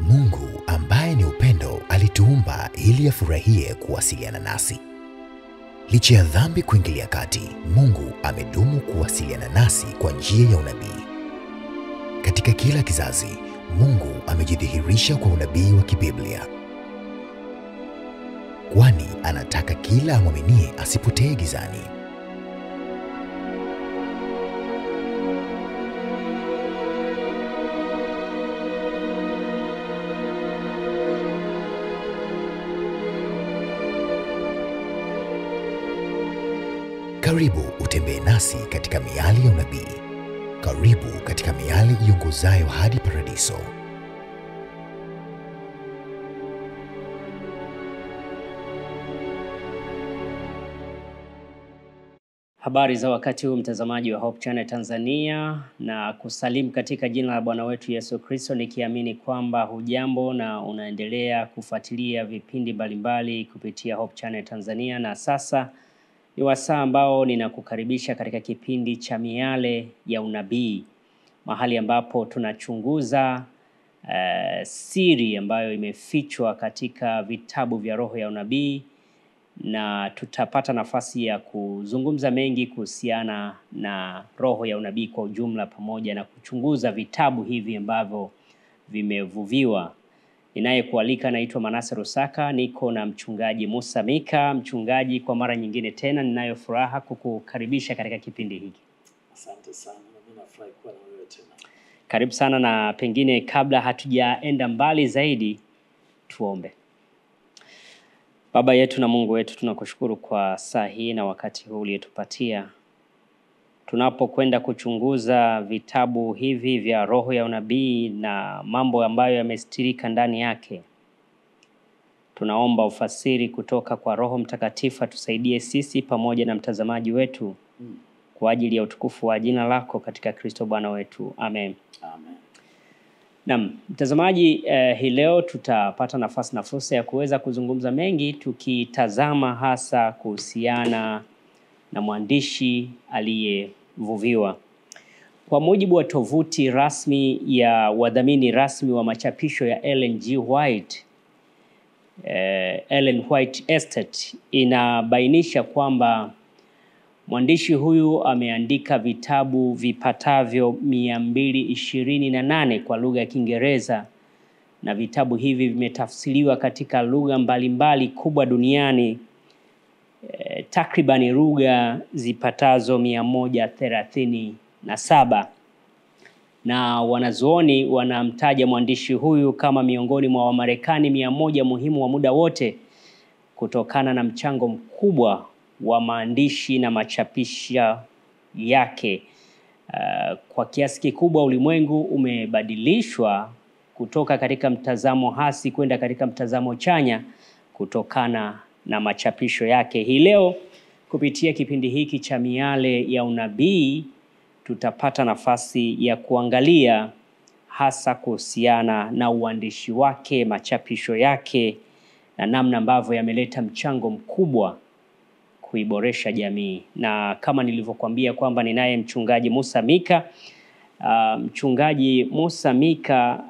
Mungu ambaye ni upendo alituumba ili afurahie kuwasiliana nasi. Licha ya dhambi kuingilia kati, Mungu amedumu kuwasiliana nasi kwa njia ya unabii. Katika kila kizazi, Mungu amejidhihirisha kwa unabii wa kibiblia, kwani anataka kila amwaminie asipotee gizani. Karibu utembee nasi katika miali ya unabii. Karibu katika miali iongozayo hadi paradiso. Habari za wakati huu mtazamaji wa Hope Channel Tanzania, na kusalimu katika jina la Bwana wetu Yesu Kristo, nikiamini kwamba hujambo na unaendelea kufuatilia vipindi mbalimbali kupitia Hope Channel Tanzania. Na sasa ni wasaa ambao ninakukaribisha katika kipindi cha miale ya unabii, mahali ambapo tunachunguza siri ambayo imefichwa katika vitabu vya roho ya unabii, na tutapata nafasi ya kuzungumza mengi kuhusiana na roho ya unabii kwa ujumla, pamoja na kuchunguza vitabu hivi ambavyo vimevuviwa. Ninayekualika naitwa Manase Rusaka, niko na mchungaji Musa Mika. Mchungaji, kwa mara nyingine tena ninayo furaha kukukaribisha katika kipindi hiki. Asante sana, mimi nafurahi kuwa na wewe tena. Karibu sana, na pengine kabla hatujaenda mbali zaidi tuombe. Baba yetu na Mungu wetu, tunakushukuru kwa saa hii na wakati huu uliotupatia. Tunapokwenda kuchunguza vitabu hivi vya roho ya unabii na mambo ambayo yamestirika ndani yake, tunaomba ufasiri kutoka kwa Roho Mtakatifu atusaidie sisi pamoja na mtazamaji wetu kwa ajili ya utukufu wa jina lako katika Kristo Bwana wetu. Amen. Amen. Naam, mtazamaji, hii leo tutapata nafasi na fursa ya kuweza kuzungumza mengi, tukitazama hasa kuhusiana na mwandishi aliyevuviwa. Kwa mujibu wa tovuti rasmi ya wadhamini rasmi wa machapisho ya Ellen G. White, Ellen White Estate, inabainisha kwamba mwandishi huyu ameandika vitabu vipatavyo 228 kwa lugha ya Kiingereza, na vitabu hivi vimetafsiriwa katika lugha mbalimbali kubwa duniani, takriban lugha zipatazo 137. Na wanazuoni wanamtaja mwandishi huyu kama miongoni mwa Wamarekani 100 muhimu wa muda wote, kutokana na mchango mkubwa wa maandishi na machapisho yake. Kwa kiasi kikubwa ulimwengu umebadilishwa kutoka katika mtazamo hasi kwenda katika mtazamo chanya kutokana na machapisho yake. Hii leo kupitia kipindi hiki cha miale ya unabii tutapata nafasi ya kuangalia hasa kuhusiana na uandishi wake, machapisho yake, na namna ambavyo yameleta mchango mkubwa kuiboresha jamii. Na kama nilivyokuambia kwamba ninaye mchungaji Musa Mika. Mchungaji Musa Mika,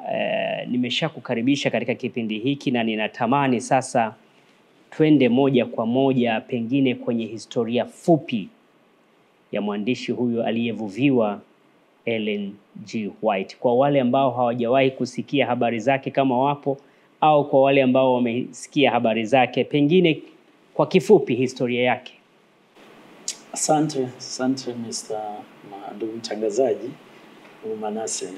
nimeshakukaribisha katika kipindi hiki, na ninatamani sasa twende moja kwa moja pengine kwenye historia fupi ya mwandishi huyu aliyevuviwa, Ellen G. White. Kwa wale ambao hawajawahi kusikia habari zake kama wapo, au kwa wale ambao wamesikia habari zake, pengine kwa kifupi historia yake. Asante ndugu mtangazaji Manase.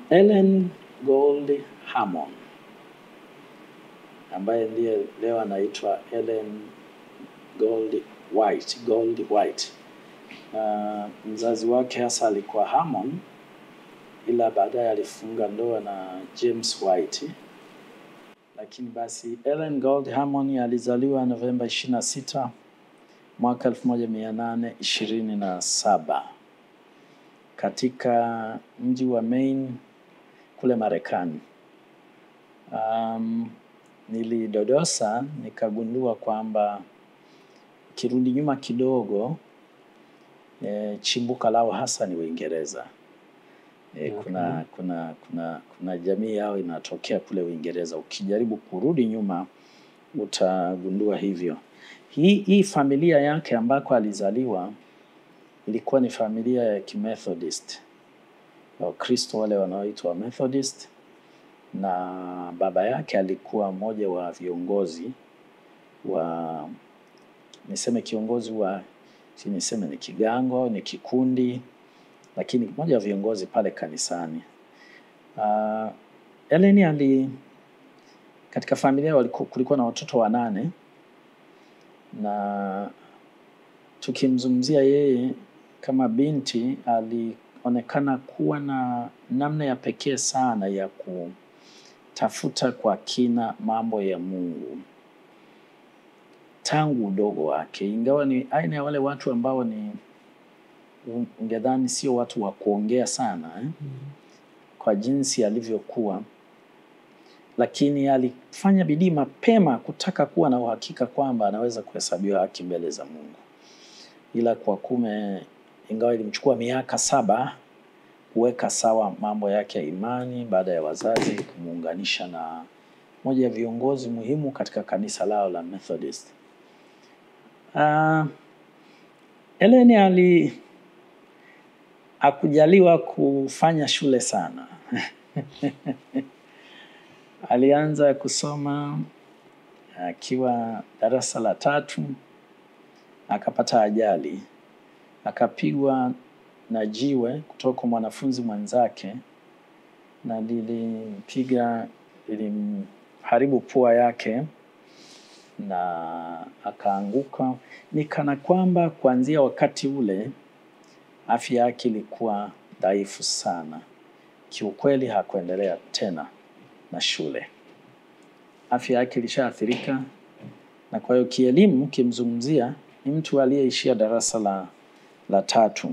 Ellen Gold Hammond, ambaye ndiye leo anaitwa Ellen Gold White. Mzazi wake hasa alikuwa Hammond, ila baadaye alifunga ndoa na James White. Lakini basi Ellen Gold Hammond alizaliwa Novemba 26 mwaka 1827 katika mji wa Maine kule Marekani. Nilidodosa nikagundua kwamba kirudi nyuma kidogo, chimbuka lao hasa ni Uingereza. Kuna jamii yao inatokea kule Uingereza. Ukijaribu kurudi nyuma utagundua hivyo. Hii familia yake ambako alizaliwa ilikuwa ni familia ya Kimethodist. Wakristo wale wanaoitwa Methodist, na baba yake alikuwa mmoja wa viongozi wa, niseme kiongozi wa, niseme ni kigango, ni kikundi, lakini mmoja wa viongozi pale kanisani. Ellen katika familia kulikuwa na watoto 8, na tukimzungumzia yeye kama binti, alionekana kuwa na namna ya pekee sana ya kutafuta kwa kina mambo ya Mungu tangu udogo wake, ingawa ni aina ya wale watu ambao ni ungedhani sio watu wa kuongea sana kwa jinsi alivyokuwa, lakini alifanya bidii mapema kutaka kuwa na uhakika kwamba anaweza kuhesabiwa haki mbele za Mungu. Ila kwa ingawa ilimchukua miaka 7 kuweka sawa mambo yake ya imani, baada ya wazazi kumuunganisha na moja ya viongozi muhimu katika kanisa lao la Methodist. Ellen hakujaliwa kufanya shule sana. Alianza kusoma akiwa darasa la 3, akapata ajali, akapigwa na jiwe kutoka mwanafunzi mwenzake, na ilimharibu pua yake na akaanguka. Ni kana kwamba kuanzia wakati ule afya yake ilikuwa dhaifu sana. Kiukweli hakuendelea tena na shule. Afya yake ilishaathirika, na kwa hiyo kielimu kimzungumzia ni mtu aliyeishia darasa la 3.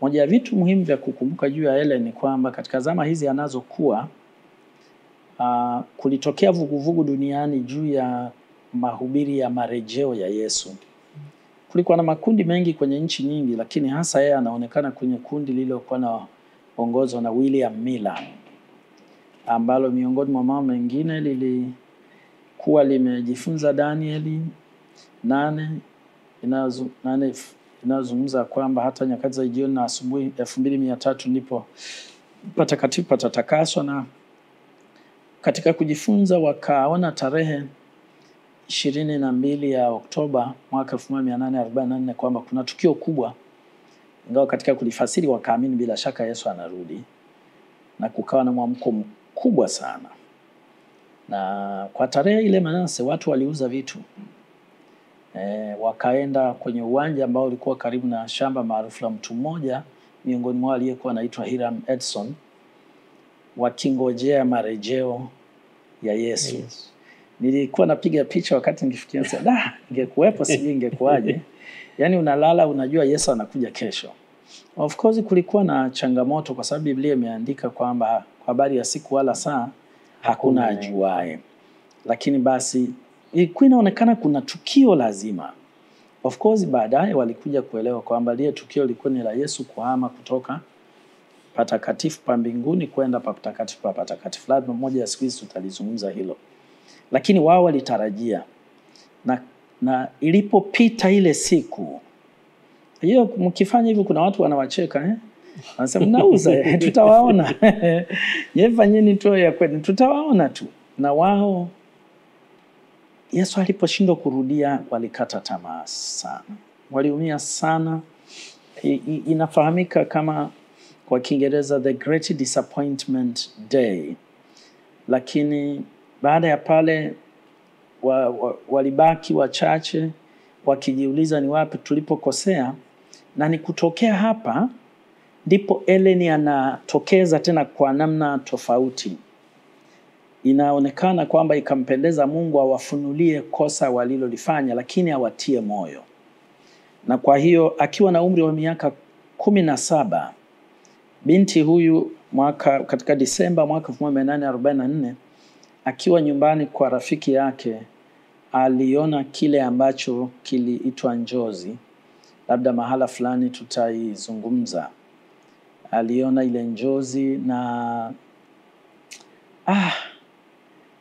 Moja ya vitu muhimu vya kukumbuka juu ya Ellen ni kwamba katika zama hizi anazokuwa kulitokea vuguvugu duniani juu ya mahubiri ya marejeo ya Yesu. Kulikuwa na makundi mengi kwenye nchi nyingi, lakini hasa yeye anaonekana kwenye kundi lililokuwa na ongozwa na William Miller, ambalo miongoni mwa mambo mengine lilikuwa limejifunza Danieli 8 inazungumza kwamba hata nyakati za jioni na asubuhi 2300 ndipo patakatifu patatakaswa. Na katika kujifunza wakaona tarehe 22 ya Oktoba mwaka 1844 kwamba kuna tukio kubwa, ingawa katika kulifasiri wakaamini bila shaka Yesu anarudi, na kukawa na mwamko mkubwa sana. Na kwa tarehe ile Manase watu waliuza vitu. Wakaenda kwenye uwanja ambao ulikuwa karibu na shamba maarufu la mtu mmoja miongoni mwao aliyekuwa anaitwa Hiram Edson, wakingojea marejeo ya Yesu. Yes. Nilikuwa napiga picha wakati nikifikiria sasa, ingekuwepo sijui ingekuaje. Yaani unalala unajua Yesu anakuja kesho. Of course kulikuwa na changamoto kwa sababu Biblia imeandika kwamba habari ya siku wala saa hakuna ajuaye. Lakini basi ilikuwa inaonekana kuna tukio lazima. Of course baadaye walikuja kuelewa kwamba lile tukio lilikuwa ni la Yesu kuhama kutoka patakatifu pa mbinguni kwenda patakatifu pa patakatifu. Labda mmoja ya siku hizi tutalizungumza hilo. Lakini wao walitarajia, na ilipopita ile siku hiyo, mkifanya hivyo kuna watu wanawacheka wanasema mnauza tutawaona. Yeye fanyeni tu ya kweli tutawaona tu. Na wao Yesu aliposhindwa kurudia walikata tamaa sana. Waliumia sana. Inafahamika kama kwa Kiingereza the Great Disappointment Day. Lakini baada ya pale walibaki wachache wakijiuliza ni wapi tulipokosea, na ni kutokea hapa ndipo Ellen anatokeza tena kwa namna tofauti. Inaonekana kwamba ikampendeza Mungu awafunulie kosa walilolifanya, lakini awatie moyo. Na kwa hiyo akiwa na umri wa miaka 17, binti huyu katika Disemba mwaka 1844 akiwa nyumbani kwa rafiki yake aliona kile ambacho kiliitwa njozi. Labda mahala fulani tutaizungumza. aliona ile njozi na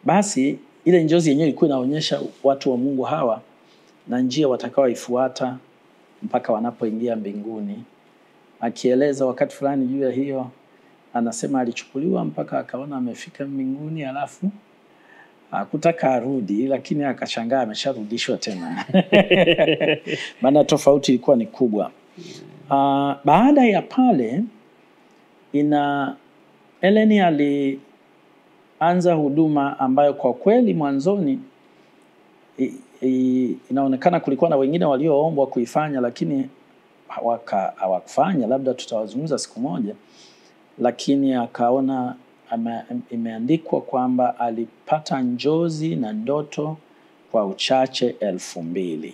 basi ile njozi yenyewe ilikuwa inaonyesha watu wa Mungu hawa na njia watakaoifuata mpaka wanapoingia mbinguni. Akieleza wakati fulani juu ya hiyo, anasema alichukuliwa mpaka akaona amefika mbinguni, alafu hakutaka arudi, lakini akashangaa amesharudishwa tena. Maana tofauti ilikuwa ni kubwa. Baada ya pale Ellen alianza huduma ambayo kwa kweli mwanzoni inaonekana kulikuwa na wengine walioombwa kuifanya, lakini hawakufanya. Labda tutawazungumza siku moja, lakini akaona imeandikwa kwamba alipata njozi na ndoto kwa uchache 2,000.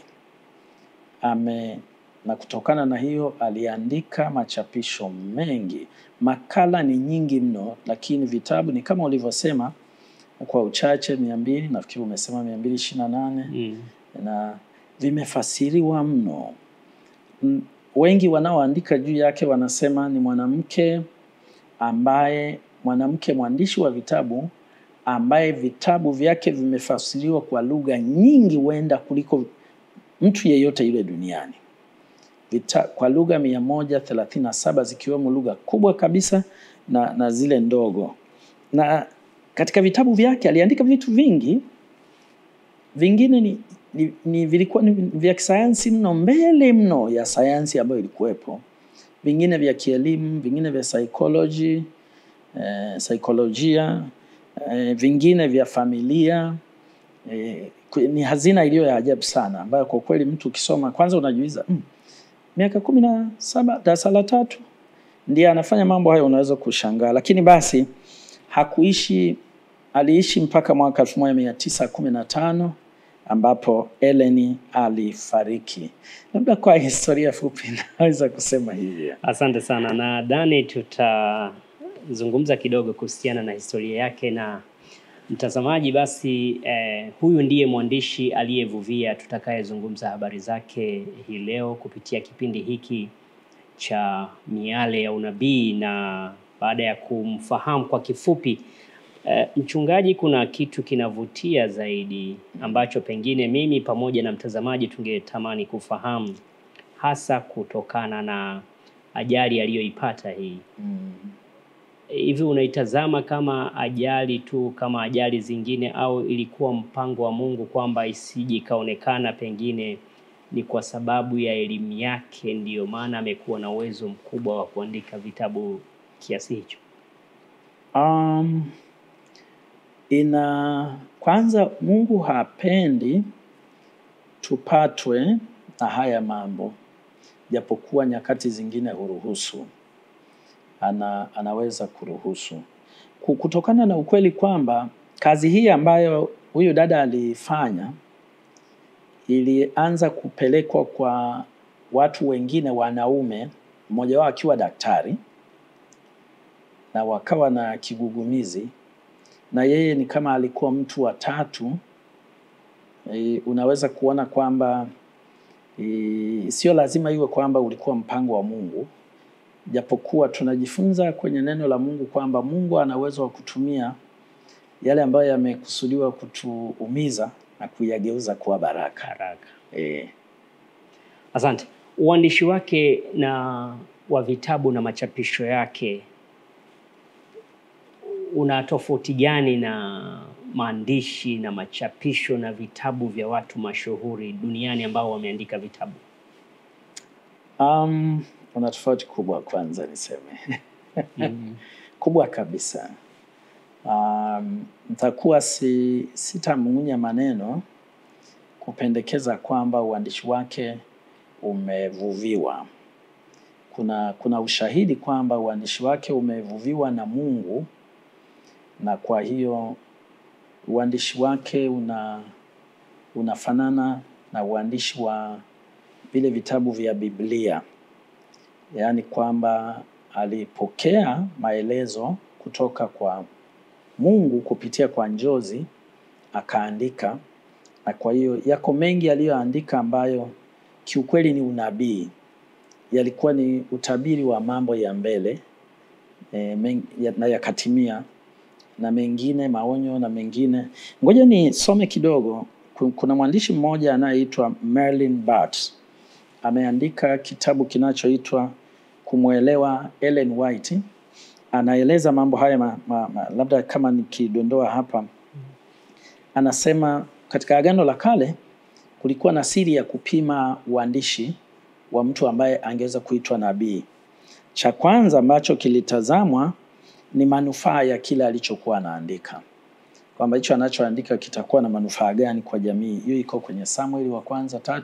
Na kutokana na hiyo aliandika machapisho mengi. Makala ni nyingi mno, lakini vitabu ni kama ulivyosema kwa uchache 200, nafikiri umesema 228. Na vimefasiriwa mno. Wengi wanaoandika juu yake wanasema ni mwanamke mwandishi wa vitabu ambaye vitabu vyake vimefasiriwa kwa lugha nyingi huenda kuliko mtu yeyote yule duniani. Kwa lugha 137 zikiwemo lugha kubwa kabisa na zile ndogo. Na katika vitabu vyake aliandika vitu vingi. Vingine vilikuwa ni vya kisayansi mno, mbele mno ya sayansi ambayo ilikuwepo. Vingine vya kielimu, vingine vya saikolojia, vingine vya familia. Ni hazina iliyo ya ajabu sana, ambayo kwa kweli mtu ukisoma kwanza unajiuliza, miaka 17 darasa la 3 ndiye anafanya mambo hayo, unaweza kushangaa. Lakini basi aliishi mpaka mwaka 1915 ambapo Ellen alifariki. Labda kwa historia fupi naweza kusema hivi. Asante sana. Na Dani, tutazungumza kidogo kuhusiana na historia yake na mtazamaji. Basi huyu ndiye mwandishi aliyevuvia tutakayezungumza habari zake hii leo kupitia kipindi hiki cha Miale ya Unabii. Na baada ya kumfahamu kwa kifupi mchungaji, kuna kitu kinavutia zaidi ambacho pengine mimi pamoja na mtazamaji tungetamani kufahamu, hasa kutokana na ajali aliyoipata hii. Hivi unaitazama kama ajali tu kama ajali zingine, au ilikuwa mpango wa Mungu kwamba isije kaonekana pengine ni kwa sababu ya elimu yake ndiyo maana amekuwa na uwezo mkubwa wa kuandika vitabu kiasi hicho? Kwanza Mungu hapendi tupatwe na haya mambo, japokuwa nyakati zingine huruhusu. Anaweza kuruhusu kutokana na ukweli kwamba kazi hii ambayo huyu dada alifanya ilianza kupelekwa kwa watu wengine wanaume, mmoja wao akiwa daktari, na wakawa na kigugumizi, na yeye ni kama alikuwa mtu wa 3. Unaweza kuona kwamba sio lazima iwe kwamba ulikuwa mpango wa Mungu, japokuwa tunajifunza kwenye neno la Mungu kwamba Mungu ana uwezo wa kutumia yale ambayo yamekusudiwa kutuumiza na kuyageuza kuwa baraka. Asante. Uandishi wake na wa vitabu na machapisho yake una tofauti gani na maandishi na machapisho na vitabu vya watu mashuhuri duniani ambao wameandika vitabu? Una tofauti kubwa, kwanza niseme. Kubwa kabisa. Nitakuwa sitamung'unya maneno kupendekeza kwamba uandishi wake umevuviwa. Kuna ushahidi kwamba uandishi wake umevuviwa na Mungu, na kwa hiyo uandishi wake unafanana na uandishi wa vile vitabu vya Biblia. Yaani kwamba alipokea maelezo kutoka kwa Mungu kupitia kwa njozi akaandika, na kwa hiyo yako mengi aliyoandika ambayo kiukweli ni unabii. Yalikuwa ni utabiri wa mambo ya mbele na yakatimia, na mengine maonyo na mengine. Ngoja nisome kidogo. Kuna mwandishi mmoja anayeitwa Merlin Bart, ameandika kitabu kinachoitwa Kumwelewa Ellen White. Anaeleza mambo haya labda kama nikidondoa hapa. Anasema katika Agano la Kale kulikuwa na siri ya kupima uandishi wa mtu ambaye angeweza kuitwa nabii. Cha kwanza ambacho kilitazamwa ni manufaa ya kile alichokuwa anaandika, kwamba hicho anachoandika kitakuwa na manufaa gani kwa jamii. Hiyo iko kwenye Samueli wa kwanza 3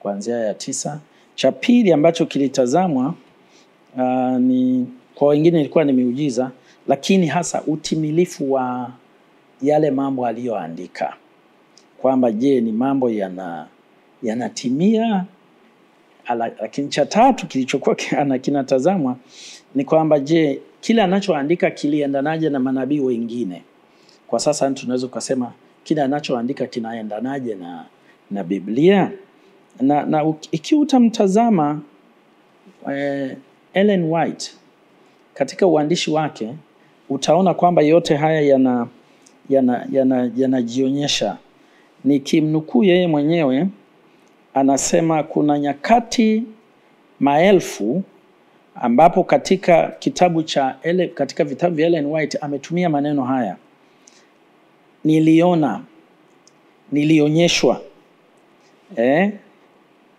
kuanzia ya 9. Cha pili ambacho kilitazamwa ni kwa wengine ilikuwa ni miujiza, lakini hasa utimilifu wa yale mambo aliyoandika, kwamba je, ni mambo yanatimia. Lakini cha tatu kilichokuwa kinatazamwa ni kwamba je, kile anachoandika kiliendanaje na manabii wengine. Kwa sasa tunaweza kusema kile anachoandika kinaendanaje na Biblia. Na ikiwa utamtazama Ellen White katika uandishi wake, utaona kwamba yote haya yanajionyesha. Nikimnukuu yeye mwenyewe, anasema kuna nyakati maelfu ambapo katika katika vitabu vya Ellen White ametumia maneno haya: niliona, nilionyeshwa.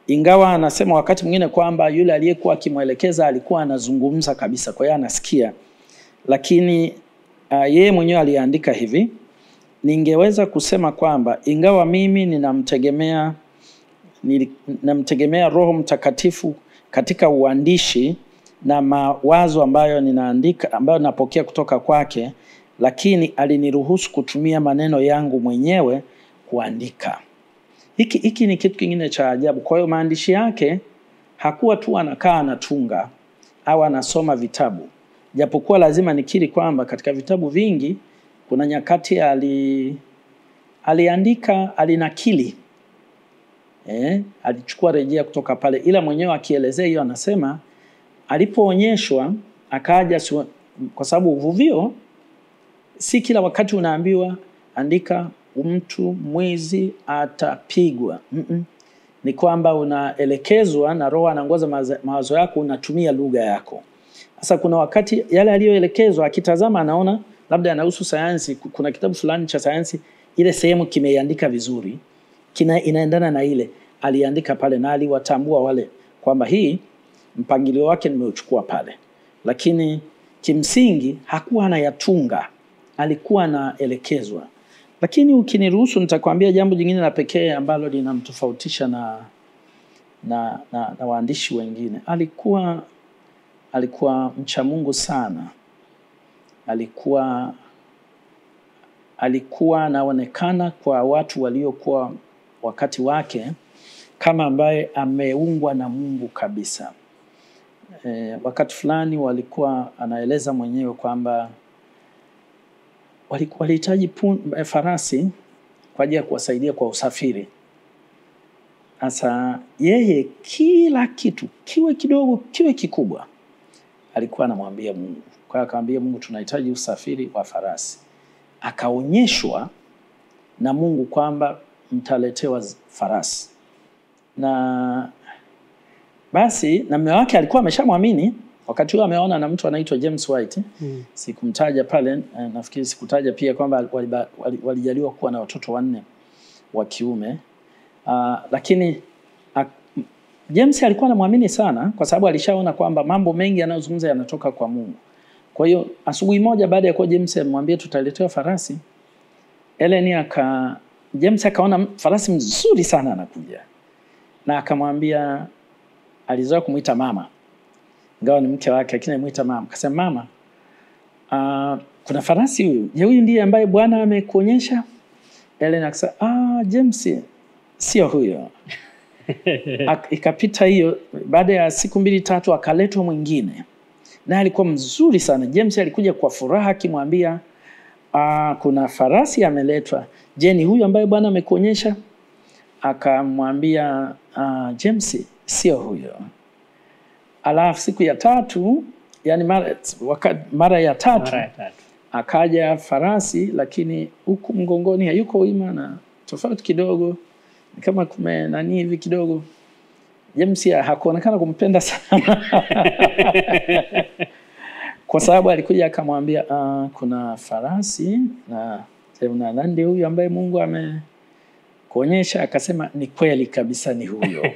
Ingawa anasema wakati mwingine kwamba yule aliyekuwa akimwelekeza alikuwa anazungumza kabisa, kwa hiyo anasikia, lakini yeye mwenyewe aliandika hivi: ningeweza kusema kwamba ingawa mimi ninamtegemea Roho Mtakatifu katika uandishi na mawazo ambayo ninaandika, ambayo napokea kutoka kwake, lakini aliniruhusu kutumia maneno yangu mwenyewe kuandika. Hiki ni kitu kingine cha ajabu. Kwa hiyo maandishi yake hakuwa tu anakaa anatunga au anasoma vitabu, japokuwa lazima nikiri kwamba katika vitabu vingi kuna nyakati aliandika, alinakili, alichukua rejea kutoka pale, ila mwenyewe akielezea hiyo anasema alipoonyeshwa akaja, kwa sababu uvuvio si kila wakati unaambiwa andika mtu mwizi atapigwa. Ni kwamba unaelekezwa na Roho anaongoza mawazo yako, unatumia lugha yako. Sasa kuna wakati yale aliyoelekezwa akitazama anaona labda anahusu sayansi, kuna kitabu fulani cha sayansi, ile sehemu kimeiandika vizuri, inaendana na ile aliandika pale, na aliwatambua wale kwamba hii mpangilio wake nimeuchukua pale. Lakini kimsingi hakuwa anayatunga, alikuwa anaelekezwa. Lakini ukiniruhusu nitakwambia jambo jingine la pekee ambalo linamtofautisha na waandishi wengine. Alikuwa mcha Mungu sana. Alikuwa anaonekana kwa watu waliokuwa wakati wake kama ambaye ameungwa na Mungu kabisa. Wakati fulani walikuwa anaeleza mwenyewe kwamba walihitaji farasi kwa ajili ya kuwasaidia kwa usafiri. Sasa yeye kila kitu, kiwe kidogo kiwe kikubwa, alikuwa anamwambia Mungu. Kwa hiyo akamwambia Mungu, tunahitaji usafiri wa farasi. Akaonyeshwa na Mungu kwamba mtaletewa farasi. Na basi na mume wake alikuwa ameshamwamini. Wakati huo ameona na mtu anaitwa James White. Sikumtaja pale, nafikiri sikutaja pia kwamba walijaliwa kuwa na watoto 4 wa kiume. Lakini James alikuwa anamwamini sana kwa sababu alishaona kwamba mambo mengi yanayozungumza yanatoka kwa Mungu. Kwa hiyo asubuhi moja baada ya kuwa James amwambia tutaletewa farasi, James akaona farasi mzuri sana anakuja. Na akamwambia, alizoea kumuita mama, ingawa ni mke wake lakini anamuita mama. Akasema, mama, kuna farasi huyu. Je, huyu ndiye ambaye Bwana amekuonyesha? Ellen akasema, James sio huyo. Ikapita hiyo, baada ya siku 2-3 akaletwa mwingine. Na alikuwa mzuri sana. James alikuja kwa furaha akimwambia, kuna farasi ameletwa. Je, ni huyu ambaye Bwana amekuonyesha? Akamwambia, James sio huyo. Alafu siku ya 3 yani mara ya tatu. Mara ya tatu. Akaja farasi, lakini huku mgongoni hayuko wima na tofauti kidogo. Ni kama kume nani hivi kidogo. James hakuonekana kumpenda sana. Kwa sababu alikuja akamwambia kuna farasi na nani huyu ambaye Mungu amekuonyesha? Akasema ni kweli kabisa, ni huyo.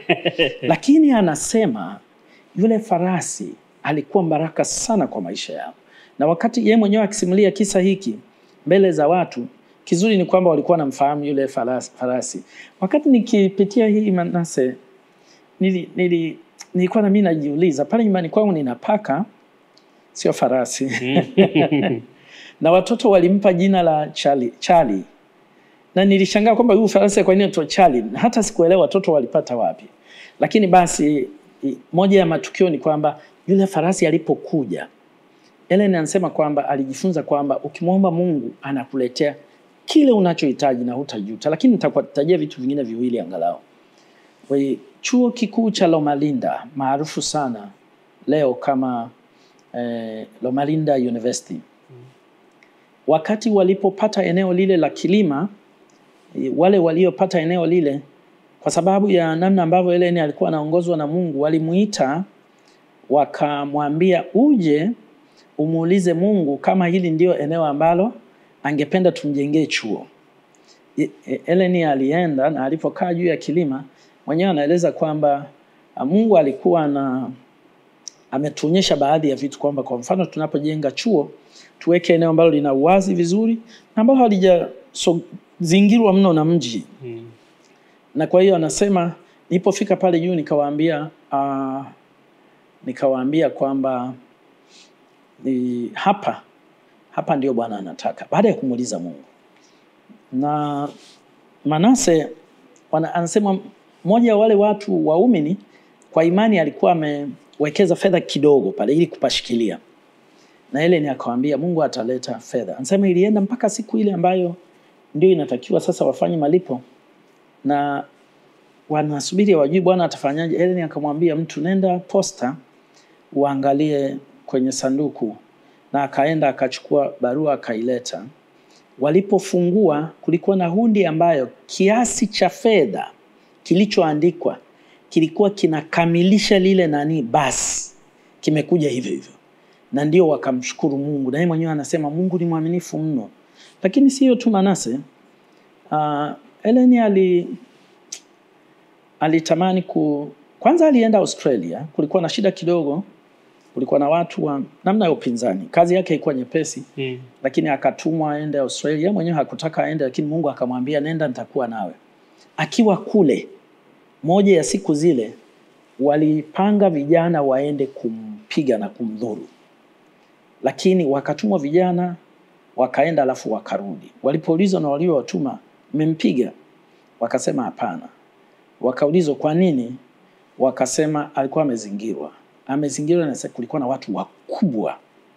Lakini anasema yule farasi alikuwa baraka sana kwa maisha yao. Na wakati yeye mwenyewe akisimulia kisa hiki mbele za watu, kizuri ni kwamba walikuwa wanamfahamu yule farasi. Wakati nikipitia hii Manase, nilikuwa na mimi najiuliza, pale nyumbani kwangu nina paka, sio farasi. Na watoto walimpa jina la Charlie. Na nilishangaa kwamba huyu farasi kwa nini anaitwa Charlie? Hata sikuelewa watoto walipata wapi. Lakini basi moja ya matukio ni kwamba yule farasi alipokuja, Ellen anasema kwamba alijifunza kwamba ukimwomba Mungu anakuletea kile unachohitaji na hutajuta. Lakini nitakutajia vitu vingine viwili angalau. Chuo kikuu cha Loma Linda, maarufu sana leo kama Loma Linda University. Wakati walipopata eneo lile la kilima, wale waliopata eneo lile, kwa sababu ya namna ambavyo Ellen alikuwa anaongozwa na Mungu, walimuita wakamwambia uje umuulize Mungu kama hili ndio eneo ambalo angependa tumjengee chuo. Ellen alienda na alipokaa juu ya kilima, mwenyewe anaeleza kwamba Mungu alikuwa ametuonyesha baadhi ya vitu, kwamba kwa mfano tunapojenga chuo tuweke eneo ambalo lina uwazi vizuri na ambalo halijazingirwa mno na mji. Na kwa hiyo anasema nilipofika pale juu nikawaambia kwamba hapa ndio Bwana anataka, baada ya kumuuliza Mungu. Na Manase anasema mmoja wa wale watu waumini kwa imani alikuwa amewekeza fedha kidogo pale ili kupashikilia. Na ile ni akawaambia Mungu ataleta fedha. Anasema ilienda mpaka siku ile ambayo ndio inatakiwa sasa wafanye malipo. Na wanasubiri wajui Bwana atafanyaje. Ile ni akamwambia mtu, nenda posta uangalie kwenye sanduku. Na akaenda akachukua barua akaileta. Walipofungua kulikuwa na hundi ambayo kiasi cha fedha kilichoandikwa kilikuwa kinakamilisha lile basi kimekuja hivyo hivyo. Na ndio wakamshukuru Mungu. Na yeye mwenyewe anasema Mungu ni mwaminifu mno. Lakini sio tu Manase. Ellen alitamani kwanza alienda Australia. Kulikuwa na shida kidogo. Kulikuwa na watu wa namna ya upinzani. Kazi yake ilikuwa nyepesi. Lakini akatumwa aende Australia. Mwenyewe hakutaka aende, lakini Mungu akamwambia nenda, nitakuwa nawe. Akiwa kule, moja ya siku zile walipanga vijana waende kumpiga na kumdhuru. Lakini wakatumwa vijana, wakaenda alafu wakarudi. Walipoulizwa na waliowatuma, mmempiga? Wakasema hapana. Wakaulizwa kwa nini? Wakasema alikuwa amezingirwa. Amezingirwa na kulikuwa na watu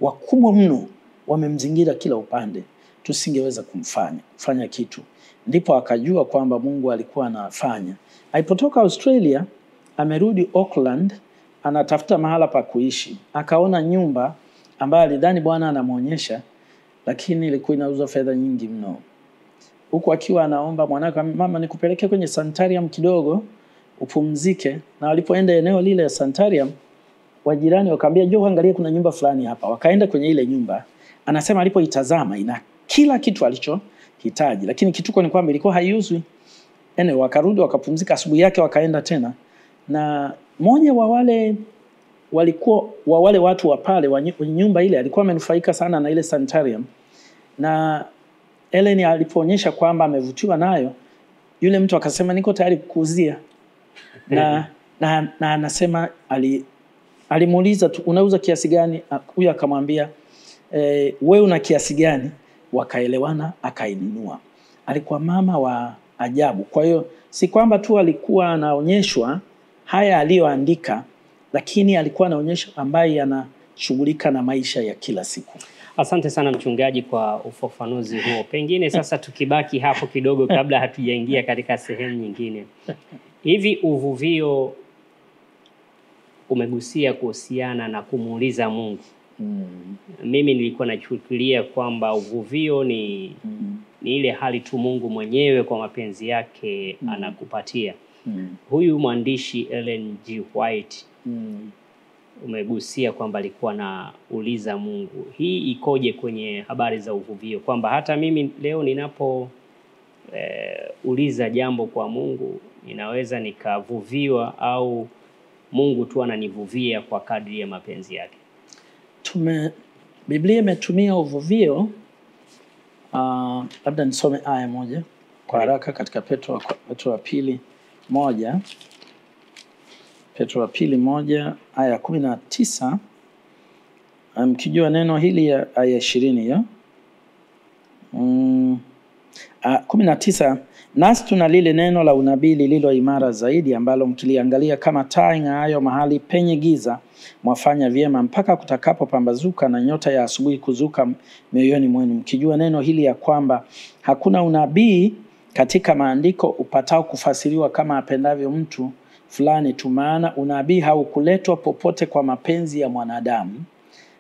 wakubwa mno wamemzingira kila upande. Tusingeweza kufanya kitu. Ndipo akajua kwamba Mungu alikuwa anafanya. Alipotoka Australia, amerudi Auckland, anatafuta mahala pa kuishi. Akaona nyumba ambayo alidhani Bwana anamuonyesha, lakini ilikuwa inauza fedha nyingi mno. Huko akiwa anaomba mwanake, mama nikupeleke kwenye sanitarium kidogo upumzike. Na walipoenda eneo lile ya sanitarium, wajirani wakamwambia njoo angalia kuna nyumba fulani hapa. Wakaenda kwenye ile nyumba. Anasema alipoitazama ina kila kitu alichohitaji, lakini kituko ni kwamba ilikuwa haiuzwi. Wakarudi wakapumzika, asubuhi yake wakaenda tena. Na mmoja wa wale watu wa pale wa nyumba ile alikuwa amenufaika sana na ile sanitarium. Na Ellen alipoonyesha kwamba amevutiwa nayo, yule mtu akasema niko tayari kukuuzia. na anasema alimuuliza unauza kiasi gani? Huyu akamwambia wewe una kiasi gani? Wakaelewana, akainunua. Alikuwa mama wa ajabu. Kwa hiyo si kwamba tu alikuwa anaonyeshwa haya aliyoandika, lakini alikuwa anaonyesha ambaye anashughulika na maisha ya kila siku. Asante sana mchungaji kwa ufafanuzi huo. Pengine sasa tukibaki hapo kidogo kabla hatujaingia katika sehemu nyingine. Hivi uvuvio umegusia kuhusiana na kumuuliza Mungu. Mimi nilikuwa nachukulia kwamba uvuvio ni ile hali tu Mungu mwenyewe kwa mapenzi yake anakupatia. Huyu mwandishi Ellen G. White umegusia kwamba alikuwa anauliza Mungu, hii ikoje kwenye habari za uvuvio, kwamba hata mimi leo ninapo uliza jambo kwa Mungu ninaweza nikavuviwa au Mungu tu ananivuvia kwa kadri ya mapenzi yake? Biblia imetumia uvuvio, labda nisome aya moja kwa haraka katika Petro wa pili 1. Petro wa pili 1 aya 19. Mkijua neno hili ya aya 20 hiyo. 19, nasi tuna lile neno la unabii lililo imara zaidi, ambalo mkiliangalia kama taa ing'aayo mahali penye giza, mwafanya vyema mpaka kutakapopambazuka na nyota ya asubuhi kuzuka mioyoni mwenu, mkijua neno hili ya kwamba hakuna unabii katika maandiko upatao kufasiriwa kama apendavyo mtu fulani tu, maana unabii haukuletwa popote kwa mapenzi ya mwanadamu,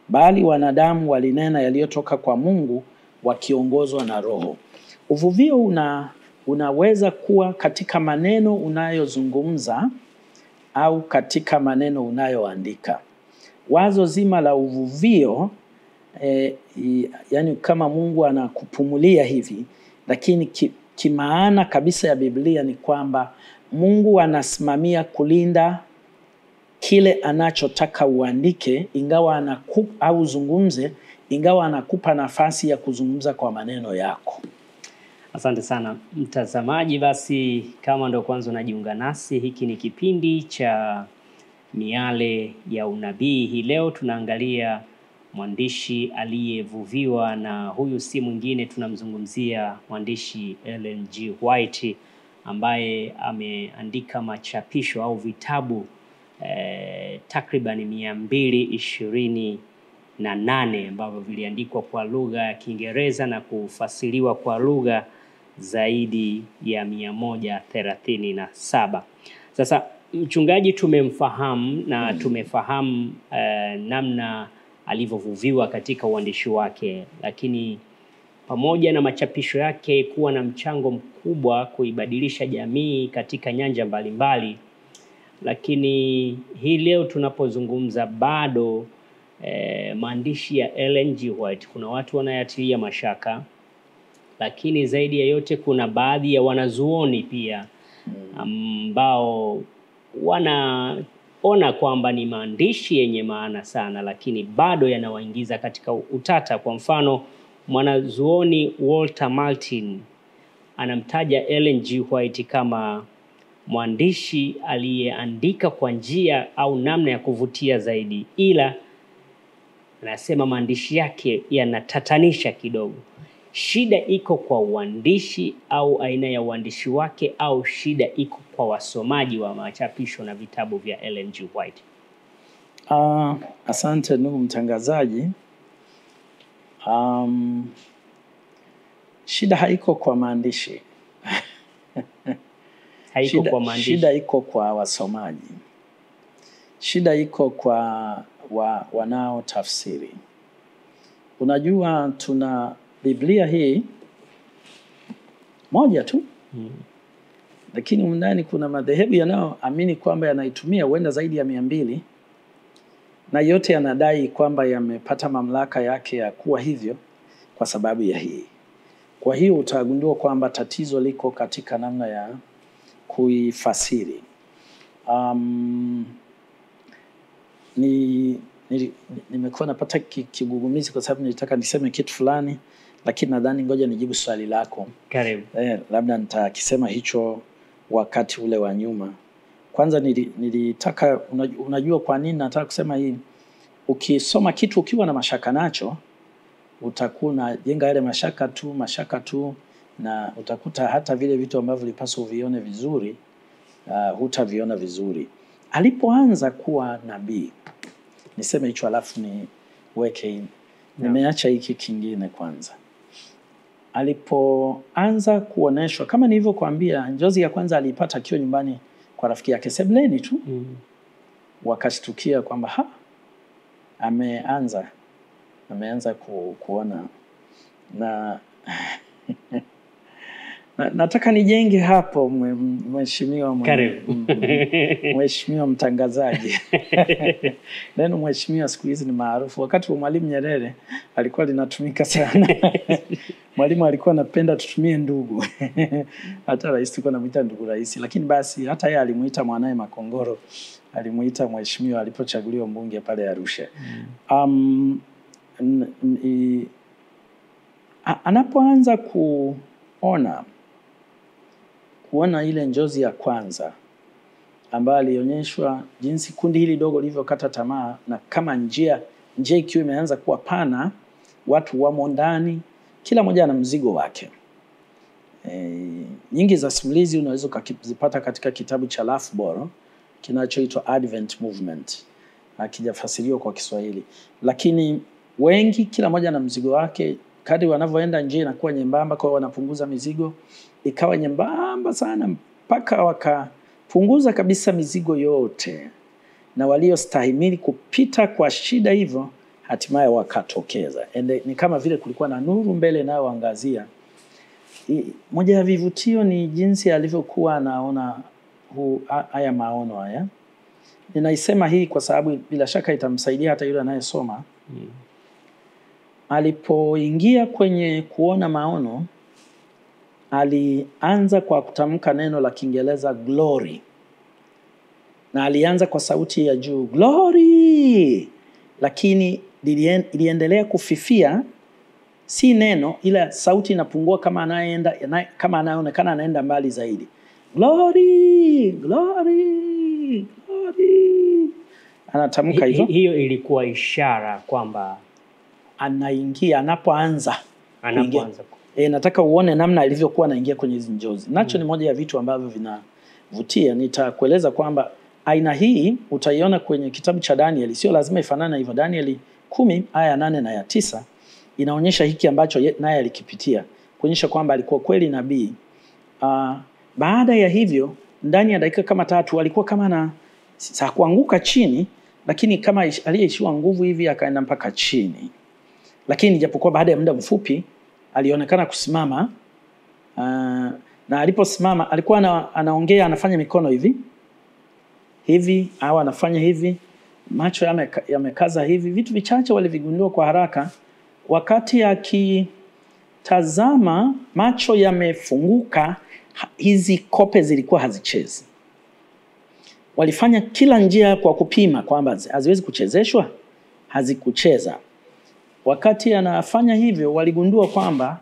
bali wanadamu walinena yaliyotoka kwa Mungu wakiongozwa na Roho. Uvuvio unaweza kuwa katika maneno unayozungumza au katika maneno unayoandika. Wazo zima la uvuvio, yani kama Mungu anakupumulia hivi, lakini kimaana kabisa ya Biblia ni kwamba Mungu anasimamia kulinda kile anachotaka uandike, ingawa anakupa au zungumze, ingawa anakupa nafasi ya kuzungumza kwa maneno yako. Asante sana mtazamaji. Basi kama ndo kwanza unajiunga nasi, hiki ni kipindi cha Miale ya Unabii. Hii leo tunaangalia mwandishi aliyevuviwa, na huyu si mwingine, tunamzungumzia mwandishi Ellen G. White ambaye ameandika machapisho au vitabu takriban 228 ambavyo viliandikwa kwa lugha ya Kiingereza na kufasiriwa kwa lugha zaidi ya 137. Sasa mchungaji tumemfahamu na tumefahamu namna alivyovuviwa katika uandishi wake, lakini pamoja na machapisho yake kuwa na mchango mkubwa kuibadilisha jamii katika nyanja mbalimbali, lakini hii leo tunapozungumza bado maandishi ya Ellen G. White kuna watu wanayatilia mashaka, lakini zaidi ya yote kuna baadhi ya wanazuoni pia ambao wanaona kwamba ni maandishi yenye maana sana, lakini bado yanawaingiza katika utata. Kwa mfano, mwanazuoni Walter Martin anamtaja Ellen G. White kama mwandishi aliyeandika kwa njia au namna ya kuvutia zaidi, ila anasema maandishi yake yanatatanisha kidogo. Shida iko kwa uandishi au aina ya uandishi wake, au shida iko kwa wasomaji wa machapisho na vitabu vya Ellen G. White? Asante ndugu mtangazaji. Shida haiko kwa maandishi. Kwa maandishi. Shida iko kwa wasomaji. Shida iko kwa wanao tafsiri. Unajua tuna Biblia hii moja tu. Lakini ndani kuna madhehebu yanayoamini kwamba yanaitumia huenda zaidi ya 200, na yote yanadai kwamba yamepata mamlaka yake ya kuwa hivyo kwa sababu ya hii. Kwa hiyo utagundua kwamba tatizo liko katika namna ya kuifasiri. Nimekuwa napata kigugumizi kwa sababu nilitaka niseme kitu fulani, lakini nadhani ngoja nijibu swali lako. Karibu. Labda nitakisema hicho wakati ule wa nyuma. Kwanza nilitaka, unajua kwa nini nataka kusema hii? Ukisoma kitu ukiwa na mashaka nacho, utakuwa unajenga yale mashaka tu, na utakuta hata vile vitu ambavyo ulipaswa uvione vizuri, hutaviona vizuri. Alipoanza kuwa nabii, niseme hicho alafu niweke nimeacha hiki kingine kwanza. Alipoanza kuoneshwa, kama nilivyokuambia, njozi ya kwanza alipata akiwa nyumbani kwa rafiki yake sebuleni tu. Wakashtukia kwamba ameanza ameanza kuona na nataka nijenge hapo mheshimiwa mheshimiwa mtangazaji. Neno mheshimiwa siku hizi ni maarufu. Wakati wa Mwalimu Nyerere alikuwa linatumika sana. Mwalimu alikuwa anapenda tutumie ndugu. Hata rais tulikuwa tunamuita ndugu rais, lakini basi hata yeye alimuita mwanae Makongoro, alimuita mheshimiwa alipochaguliwa mbunge pale Arusha. Anapoanza kuona ile njozi ya kwanza ambayo alionyeshwa jinsi kundi hili dogo lilivyokata tamaa, na kama njia ikiwa imeanza kuwa pana, watu wamo ndani, kila mmoja ana mzigo wake. Nyingi za simulizi unaweza kuzipata katika kitabu cha Lafboro kinachoitwa Advent Movement, hakijafasiriwa kwa Kiswahili, lakini wengi kila mmoja na mzigo wake. Kadri wanavyoenda njia inakuwa nyembamba, kwa wanapunguza mizigo, ikawa nyembamba sana mpaka wakapunguza kabisa mizigo yote, na waliostahimili kupita kwa shida hivyo hatimaye wakatokeza. Ni kama vile kulikuwa na nuru mbele inayoangazia. Moja ya vivutio ni jinsi alivyokuwa anaona haya maono haya. Ninaisema hii kwa sababu bila shaka itamsaidia hata yule anayesoma. Alipoingia kwenye kuona maono, alianza kwa kutamka neno la Kiingereza glory, na alianza kwa sauti ya juu, glory, lakini iliendelea kufifia, si neno, ila sauti inapungua kama anaonekana anaenda mbali zaidi. Glory, glory, glory. Anatamka hivyo. Hiyo ilikuwa ishara kwamba anapoanza. Nataka uone namna alivyokuwa anaingia kwenye hizo njozi. Nacho ni moja ya vitu ambavyo vinavutia. Nitakueleza kwamba aina hii utaiona kwenye kitabu cha Danieli, sio lazima ifanane hivyo. Danieli 10 aya 8 na ya 9 inaonyesha hiki ambacho naye alikipitia, kuonyesha kwamba alikuwa kweli nabii. Baada ya hivyo, ndani ya dakika kama 3 alikuwa kama kuanguka chini, lakini kama aliyeishiwa nguvu hivi akaenda mpaka chini. Lakini japokuwa baada ya muda mfupi alionekana kusimama, na aliposimama alikuwa anaongea, anafanya mikono hivi au anafanya hivi, macho yamekaza hivi. Vitu vichache walivigundua kwa haraka. Wakati akitazama, macho yamefunguka, hizi kope zilikuwa hazichezi. Walifanya kila njia kwa kupima kwamba haziwezi kuchezeshwa, hazikucheza. Wakati anafanya hivyo, waligundua kwamba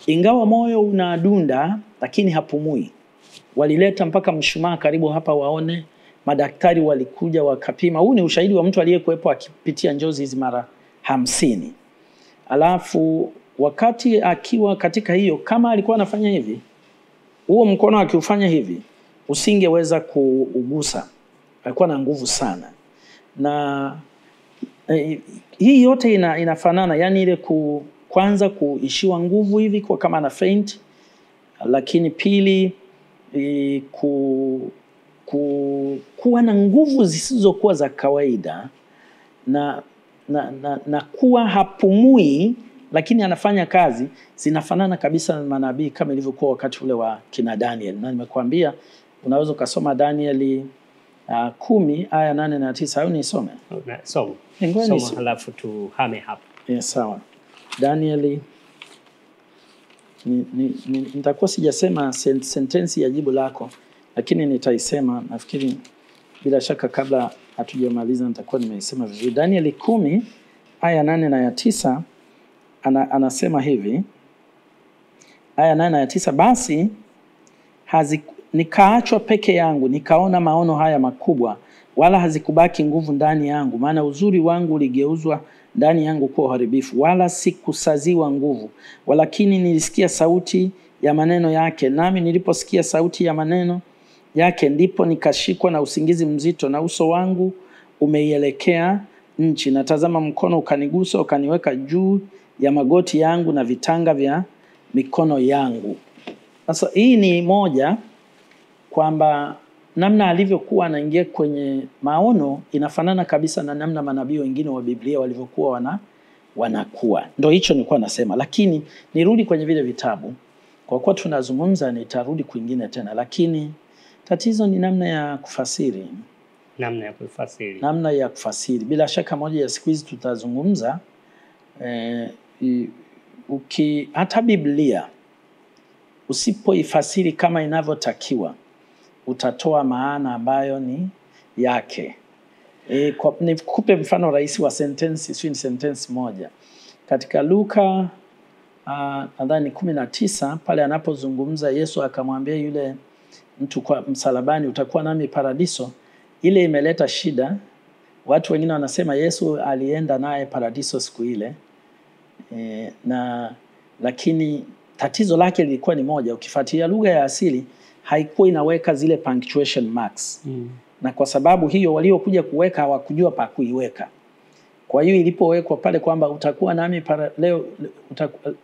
ingawa moyo unadunda lakini hapumui. Walileta mpaka mshumaa karibu hapa waone. Madaktari walikuja wakapima. Huu ni ushahidi wa mtu aliyekuwepo akipitia njozi hizi mara 50. Alafu wakati akiwa katika hiyo, kama alikuwa anafanya hivi, huo mkono akiufanya hivi, usingeweza kuugusa. Alikuwa na nguvu sana. Na hii yote inafanana, yani ile kwanza kuishiwa nguvu hivi kwa kama na faint, lakini pili kuwa na nguvu zisizokuwa za kawaida, na kuwa hapumui lakini anafanya kazi, zinafanana kabisa na manabii kama ilivyokuwa wakati ule wa kina Daniel. Na nimekuambia unaweza kusoma Danieli 10 aya 8 na 9. Au nisome? Soma halafu tuhame hapa. Sawa. Danieli, nitakuwa sijasema sentensi ya jibu lako, lakini nitaisema. Nafikiri bila shaka kabla hatujamaliza nitakuwa nimeisema vizuri. Danieli 10 aya 8 na ya 9 anasema hivi. Aya 8 na ya 9, basi nikaachwa peke yangu, nikaona maono haya makubwa, wala hazikubaki nguvu ndani yangu, maana uzuri wangu uligeuzwa ndani yangu kuwa uharibifu, wala sikusaziwa nguvu. Walakini nilisikia sauti ya maneno yake, nami niliposikia sauti ya maneno yake ndipo nikashikwa na usingizi mzito, na uso wangu umeielekea nchi. Natazama mkono ukanigusa, ukaniweka juu ya magoti yangu na vitanga vya mikono yangu. Sasa hii ni moja, kwamba namna alivyokuwa anaingia kwenye maono inafanana kabisa na namna manabii wengine wa Biblia walivyokuwa wanakuwa. Ndio hicho nilikuwa nasema, lakini nirudi kwenye vile vitabu. Kwa kuwa tunazungumza nitarudi kwingine tena, lakini tatizo ni namna ya kufasiri. Namna ya kufasiri. Bila shaka moja ya siku hizi tutazungumza hata Biblia usipoifasiri kama inavyotakiwa utatoa maana ambayo ni yake. Nikupe mfano rahisi wa sentensi moja. Katika Luka nadhani 19 pale anapozungumza Yesu akamwambia yule mtu kwa msalabani, utakuwa nami paradiso. Ile imeleta shida. Watu wengine wanasema Yesu alienda naye paradiso siku ile. Lakini tatizo lake lilikuwa ni moja. Ukifuatilia lugha ya asili haikuwa inaweka zile punctuation marks. Na kwa sababu hiyo waliokuja kuweka hawakujua pa kuiweka. Kwa hiyo ilipowekwa pale kwamba utakuwa nami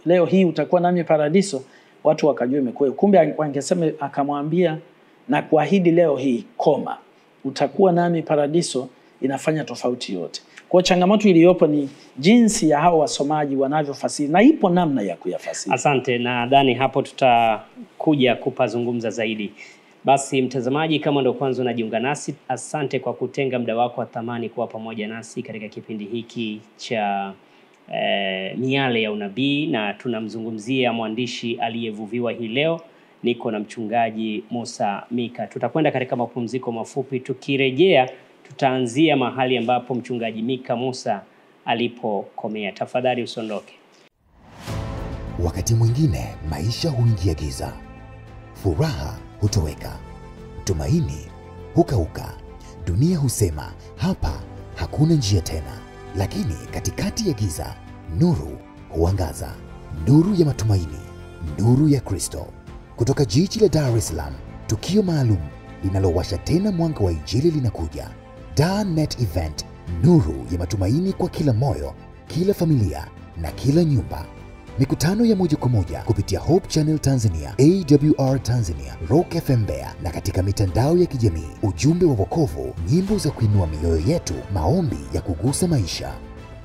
leo hii utakuwa nami paradiso, watu wakajua imekuwa. Kumbe wangesema akamwambia na kuahidi leo hii utakuwa nami paradiso, inafanya tofauti yote. Kwa changamoto iliyopo ni jinsi ya hao wasomaji wanavyofasiri, na ipo namna ya kuyafasiri. Asante, na nadhani hapo tutakuja kupazungumza zaidi. Basi mtazamaji, kama ndio kwanza unajiunga nasi, asante kwa kutenga muda wako wa thamani kuwa pamoja nasi katika kipindi hiki cha Miale ya Unabii, na tunamzungumzia mwandishi aliyevuviwa hii leo. Niko na mchungaji Musa Mika. Tutakwenda katika mapumziko mafupi, tukirejea tutaanzia mahali ambapo mchungaji Mika Musa alipokomea. Tafadhali usiondoke. Wakati mwingine maisha huingia giza. Furaha hutoweka. Tumaini hukauka. Dunia husema hapa hakuna njia tena. Lakini katikati ya giza, nuru huangaza. Nuru ya matumaini. Nuru ya Kristo. Kutoka jiji la Dar es Salaam, tukio maalum linalowasha tena mwanga wa Injili linakuja. DarNet Event, nuru ya matumaini kwa kila moyo, kila familia na kila nyumba. Mikutano ya moja kwa moja kupitia Hope Channel Tanzania, AWR Tanzania, Rock FM Mbeya na katika mitandao ya kijamii. Ujumbe wa wokovu, nyimbo za kuinua mioyo yetu, maombi ya kugusa maisha.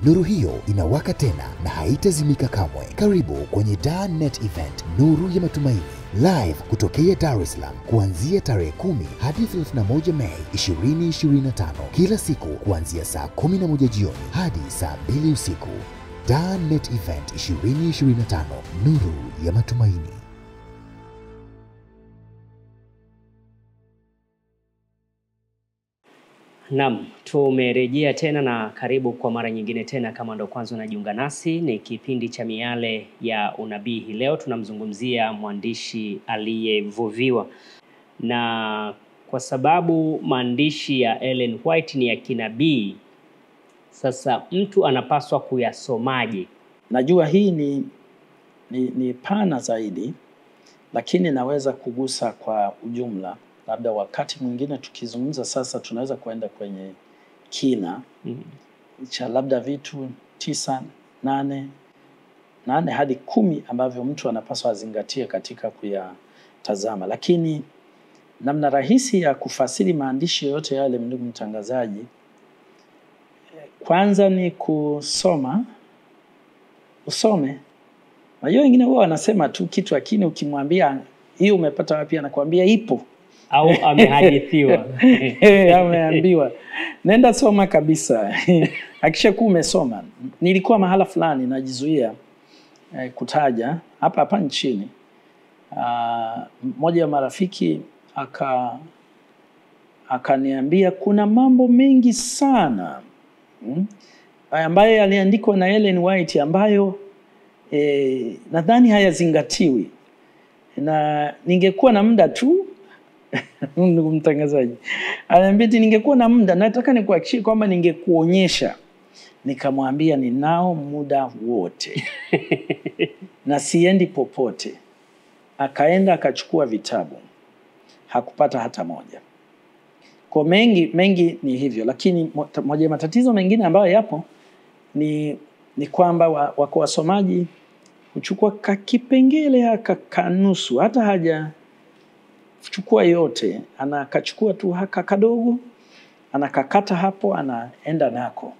Nuru hiyo inawaka tena na haitazimika kamwe. Karibu kwenye DarNet Event, nuru ya matumaini, live kutokea Dar es Salaam kuanzia tarehe 10 hadi 31 Mei 2025, kila siku kuanzia saa 11 jioni hadi saa 2 usiku. DarNet Event 2025, nuru ya matumaini. Naam, tumerejea tena na karibu kwa mara nyingine tena. Kama ndo kwanza unajiunga nasi, ni kipindi cha Miale ya Unabii. Hii leo tunamzungumzia mwandishi aliyevuviwa. Na kwa sababu maandishi ya Ellen White ni ya kinabii, sasa mtu anapaswa kuyasomaje? Najua hii ni pana zaidi, lakini naweza kugusa kwa ujumla. Labda wakati mwingine tukizungumza sasa tunaweza kwenda kwenye kina cha labda vitu 9, 8 hadi 10 ambavyo mtu anapaswa azingatie katika kuyatazama. Lakini namna rahisi ya kufasiri maandishi yote yale, ndugu mtangazaji, kwanza ni kusoma. Usome. Unajua wengine wao wanasema tu kitu, lakini ukimwambia hiyo umepata wapi, anakuambia ipo au amehadithiwa. Ameambiwa. Nenda soma kabisa. Akishakuwa umesoma. Nilikuwa mahala fulani najizuia kutaja hapa nchini. Mmoja wa marafiki akaniambia kuna mambo mengi sana ambayo yaliandikwa na Ellen White ambayo nadhani hayazingatiwi. Na ningekuwa na muda tu ndugu mtangazaji, ananiambia ningekuwa na muda nataka nikuhakikishie kwamba ningekuonyesha. Nikamwambia ninao muda wote na siendi popote. Akaenda akachukua vitabu, hakupata hata moja. Kwa mengi ni hivyo, lakini moja ya matatizo mengine ambayo yapo ni kwamba wako wasomaji huchukua kakipengele kanusu, hata haja chukua yote, anakachukua tu haka kadogo, anakakata hapo, anaenda nako.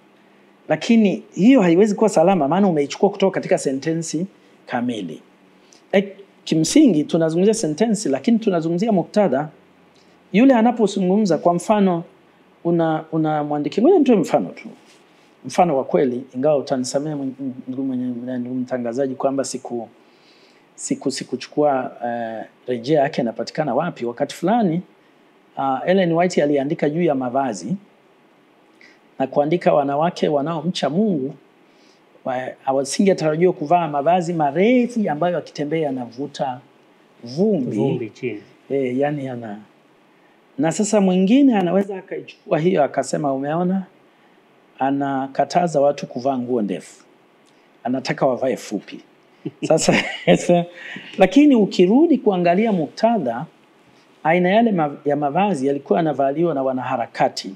lakini hiyo haiwezi kuwa salama, maana umeichukua kutoka katika sentensi kamili. Kimsingi tunazungumzia sentensi, lakini tunazungumzia muktadha. Yule anapozungumza, kwa mfano una mwandiki, ngoja nitoe mfano tu, mfano wa kweli, ingawa utanisamea ndugu mtangazaji kwamba sikuchukua rejea yake inapatikana wapi. Wakati fulani Ellen White aliandika juu ya mavazi na kuandika wanawake wanaomcha Mungu hawasingetarajiwa kuvaa mavazi marefu ambayo yakitembea yanavuta vumbi chini. Yani na sasa mwingine anaweza akaichukua hiyo akasema, umeona, anakataza watu kuvaa nguo ndefu, anataka wavae fupi. Sasa lakini ukirudi kuangalia muktadha, aina yale ya mavazi yalikuwa yanavaliwa na wanaharakati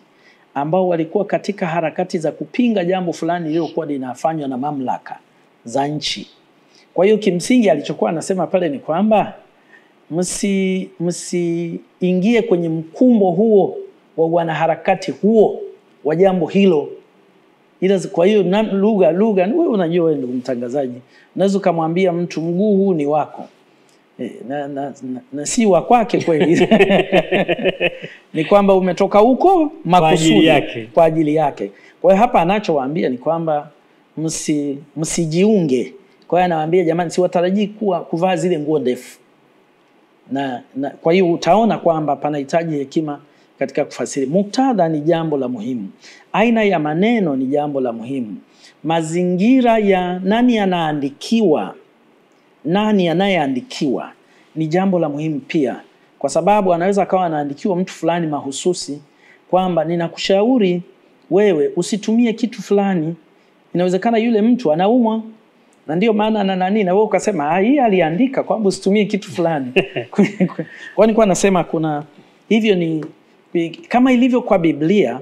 ambao walikuwa katika harakati za kupinga jambo fulani lililokuwa linafanywa na mamlaka za nchi. Kwa hiyo kimsingi alichokuwa anasema pale ni kwamba msiingie kwenye mkumbo huo wa wanaharakati huo wa jambo hilo. Ila kwa hiyo lugha wewe unajua, wewe ndugu mtangazaji, unaweza kumwambia mtu mguu huu ni wako na si wa kwake kweli. Ni kwamba umetoka huko makusudi kwa ajili yake. Kwa hiyo hapa anachowaambia ni kwamba msijiunge. Kwa hiyo anawaambia jamani, siwatarajii kuvaa zile nguo ndefu. Kwa hiyo utaona kwamba panahitaji hekima katika kufasiri. Muktadha ni jambo la muhimu. Aina ya maneno ni jambo la muhimu. Mazingira ya nani anaandikiwa, nani anayeandikiwa ni jambo la muhimu pia. Kwa sababu anaweza akawa anaandikiwa mtu fulani mahususi kwamba ninakushauri wewe usitumie kitu fulani. Inawezekana yule mtu anaumwa na ndio maana na wewe ukasema hii aliandika kwamba usitumie kitu fulani. Kwa nini nasema kuna hivyo, ni kama ilivyo kwa Biblia,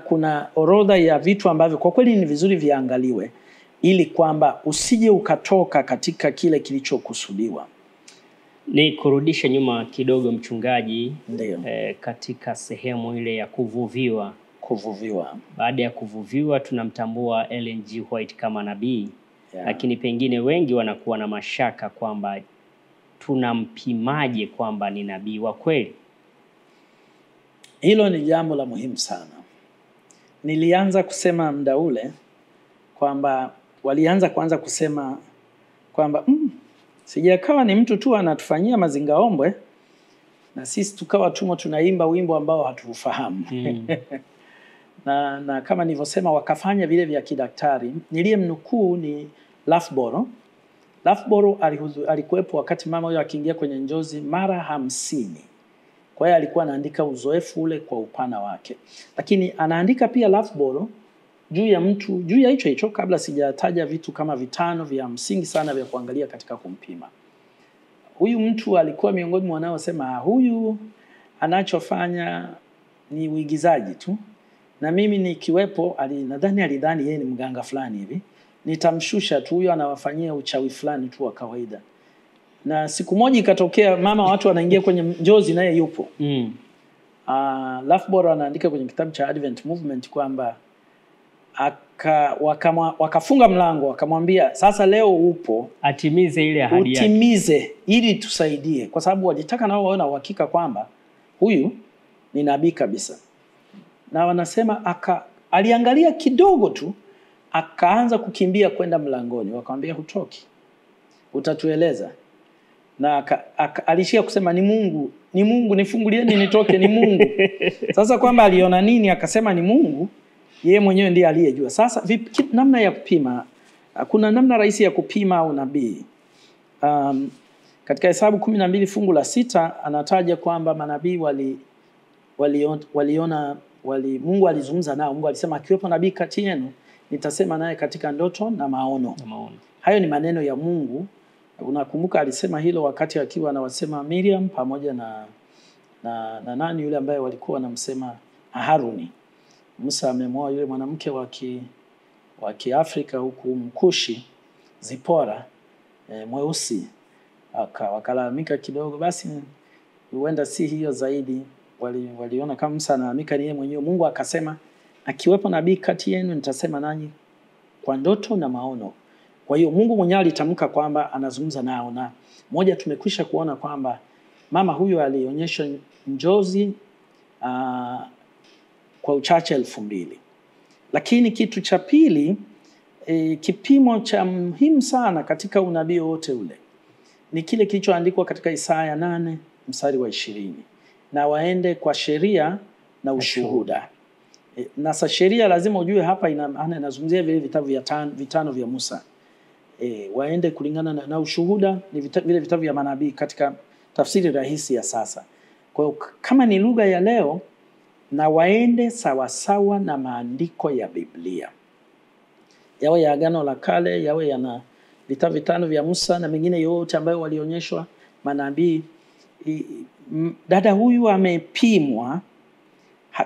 kuna orodha ya vitu ambavyo kwa kweli ni vizuri viangaliwe ili kwamba usije ukatoka katika kile kilichokusudiwa. Ni kurudisha nyuma kidogo mchungaji, katika sehemu ile ya kuvuviwa. Baada ya kuvuviwa tunamtambua Ellen G. White kama nabii. Lakini pengine wengi wanakuwa na mashaka kwamba tunampimaje kwamba ni nabii wa kweli. Hilo ni jambo la muhimu sana. Nilianza kusema muda ule kwamba walianza kwanza kusema kwamba sijakawa ni mtu tu anatufanyia mazingaombwe na sisi tukawa tunaimba wimbo ambao hatufahamu. na kama nilivyosema wakafanya vile vya kidaktari. Niliyemnukuu ni Loughborough. Loughborough alikuwepo wakati mama huyo akiingia kwenye njozi mara 50. Kwa hiyo alikuwa anaandika uzoefu ule kwa upana wake. Lakini anaandika pia Loughborough juu ya hicho kabla sijataja vitu kama 5 vya msingi sana vya kuangalia katika kumpima. Huyu mtu alikuwa miongoni mwa wanaosema huyu anachofanya ni uigizaji tu. Na mimi nikiwepo alidhani yeye ni mganga fulani hivi. Nitamshusha tu, huyu anawafanyia uchawi fulani tu wa kawaida. Na siku moja ikatokea mama watu wanaingia kwenye njozi naye yupo. Loughborough anaandika kwenye kitabu cha Advent Movement kwamba wakafunga mlango wakamwambia sasa leo upo, atimize ile ahadi yake. Utimize ili tusaidie, kwa sababu walitaka nao waone uhakika kwamba huyu ni nabii kabisa. Na wanasema aliangalia kidogo tu akaanza kukimbia kwenda mlangoni. Wakamwambia hutoki, utatueleza. Na alishia kusema ni Mungu nifungulieni nitoke, ni Mungu. Sasa kwamba aliona nini akasema ni Mungu, yeye mwenyewe ndiye aliyejua. Sasa namna ya kupima, kuna namna rahisi ya kupima unabii. Katika Hesabu 12 fungu la 6 anataja kwamba manabii waliona Mungu alizungumza nao. Mungu alisema akiwepo nabii kati yenu nitasema naye katika ndoto na maono. Hayo ni maneno ya Mungu. Unakumbuka alisema hilo wakati akiwa anawasema Miriam pamoja na nani yule ambaye walikuwa wanamsema Haruni. Musa amemwoa yule mwanamke wa Kiafrika huku Mkushi, Zipora, mweusi. Wakalalamika kidogo, basi huenda si hiyo zaidi. Waliona kama Musa anaamika ni yeye mwenyewe. Mungu akasema akiwepo nabii kati yenu nitasema nanyi kwa ndoto na maono. Kwa hiyo Mungu mwenyewe alitamka kwamba anazungumza nao, na moja tumekwisha kuona kwamba mama huyu alionyesha njozi kwa uchache 2000. Lakini kitu cha pili, kipimo cha muhimu sana katika unabii wote ule ni kile kilichoandikwa katika Isaya 8 mstari wa 20, na waende kwa sheria na ushuhuda. Na sasa sheria lazima ujue hapa inazungumzia vile vitabu vitano vya Musa. Waende kulingana na ushuhuda ni vile vitabu vya manabii katika tafsiri rahisi ya sasa. Kwa hiyo kama ni lugha ya leo, na waende sawasawa na maandiko ya Biblia, yawe ya Agano la Kale, yawe yana vitabu vitano vya Musa na mengine yote ambayo walionyeshwa manabii. Dada huyu amepimwa,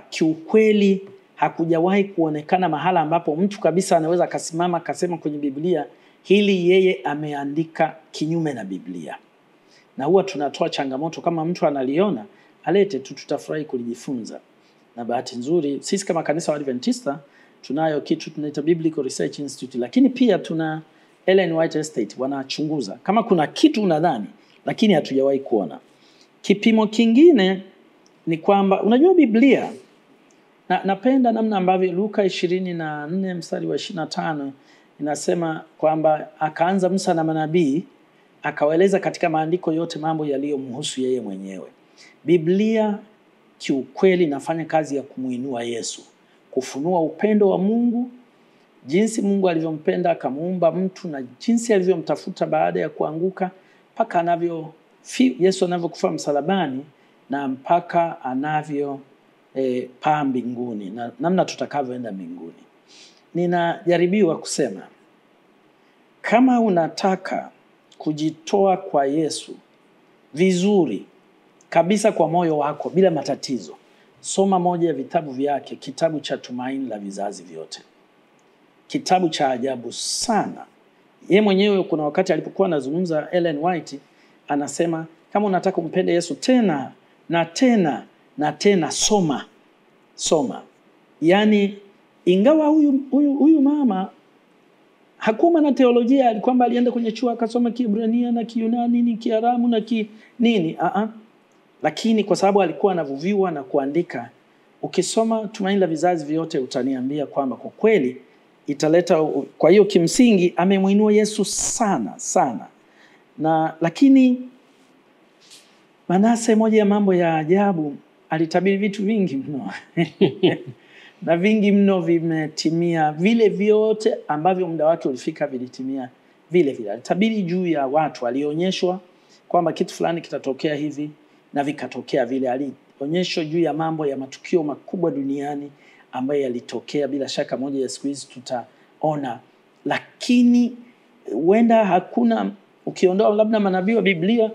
kiukweli hakujawahi kuonekana mahala ambapo mtu kabisa anaweza akasimama akasema kwenye Biblia hili yeye ameandika kinyume na Biblia. Na huwa tunatoa changamoto, kama mtu analiona alete tu, tutafurahi kulijifunza. Na bahati nzuri sisi kama kanisa wa Adventista tunayo kitu tunaita Biblical Research Institute, lakini pia tuna Ellen White Estate wanachunguza kama kuna kitu unadhani lakini hatujawahi kuona. Kipimo kingine ni kwamba unajua Biblia, napenda namna ambavyo Luka 24 mstari wa 25 inasema kwamba akaanza Musa na manabii akawaeleza katika maandiko yote mambo yaliyomhusu yeye mwenyewe. Biblia kiukweli inafanya kazi ya kumuinua Yesu, kufunua upendo wa Mungu, jinsi Mungu alivyompenda akamuumba mtu na jinsi alivyomtafuta baada ya kuanguka mpaka Yesu anavyokufa msalabani na mpaka anavyo paa mbinguni na namna tutakavyoenda mbinguni. Ninajaribiwa kusema kama unataka kujitoa kwa Yesu vizuri kabisa kwa moyo wako bila matatizo, soma moja ya vitabu vyake, kitabu cha Tumaini la Vizazi Vyote. Kitabu cha ajabu sana. Yeye mwenyewe kuna wakati alipokuwa anazungumza, Ellen White anasema kama unataka kumpenda Yesu tena na tena na tena, soma. Yaani ingawa huyu mama hakuwa na teolojia, alikwamba alienda kwenye chuo akasoma Kiebrania na Kiyunani na Kiaramu na nini, lakini kwa sababu alikuwa anavuviwa na kuandika, ukisoma Tumaini la Vizazi Vyote utaniambia kwamba kwa kweli italeta. Kwa hiyo kimsingi amemuinua Yesu sana. Lakini Manase, moja ya mambo ya ajabu, alitabiri vitu vingi mno na vingi mno vimetimia. Vile vyote ambavyo muda wake ulifika vilitimia vile. Alitabiri juu ya watu, alionyeshwa kwamba kitu fulani kitatokea hivi na vikatokea vile. Alionyeshwa juu ya mambo ya matukio makubwa duniani ambayo yalitokea, bila shaka moja ya siku hizi tutaona. Lakini huenda hakuna, ukiondoa labda manabii wa Biblia,